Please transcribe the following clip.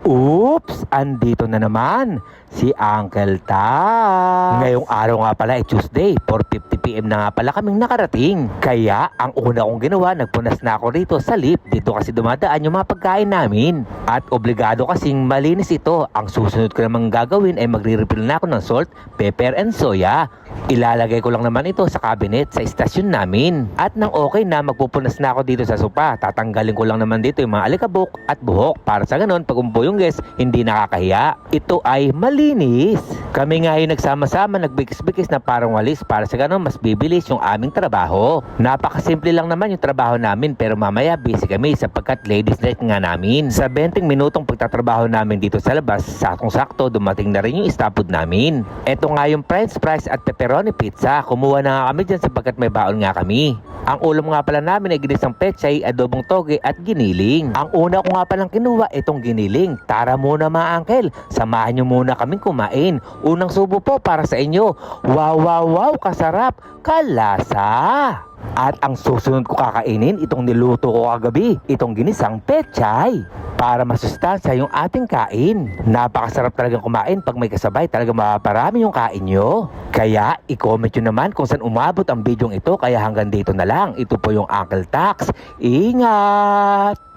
Oops! Andito na naman si Uncle Tax. Ngayong araw nga pala ay Tuesday, 4:50 PM na nga pala kaming nakarating. Kaya ang una kong ginawa, nagpunas na ako rito sa lift. Dito kasi dumadaan yung mga pagkain namin. At obligado kasing malinis ito. Ang susunod ko namang gagawin ay magre-refill na ako ng salt, pepper and soya. Ilalagay ko lang naman ito sa cabinet sa istasyon namin. At nang okay na, magpupunas na ako dito sa sopa. Tatanggalin ko lang naman dito yung mga alikabok at buhok para sa ganon pag umpo yung guest, hindi nakakahiya. Ito ay malinis. Kami nga ay nagsama-sama, nagbikis-bikis na parang walis para sa ganon mas bibilis yung aming trabaho. Napakasimple lang naman yung trabaho namin pero mamaya busy kami sapagkat ladies night nga namin. Sa 20 minutong pagtatrabaho namin dito sa labas, saktong-sakto dumating na rin yung stopfood namin. Ito nga yung french fries at pepperoni pizza. Kumuha na nga kami dyan sapagkat may baon nga kami. Ang ulam nga pala namin ay ginisang pechay, adobong toge at giniling. Ang una ko nga palang kinuha itong giniling. Tara muna mga uncle, samahan nyo muna kaming kumain. Unang subo po para sa inyo. Wow, wow, wow, kasarap, kalasa. At ang susunod ko kakainin, itong niluto ko kagabi, itong ginisang pechay. Para masustansya yung ating kain. Napakasarap talagang kumain pag may kasabay, talagang mapaparami yung kain nyo. Kaya i-comment nyo naman kung saan umabot ang bidyong ito. Kaya hanggang dito na lang. Ito po yung Uncle Tax. Ingat!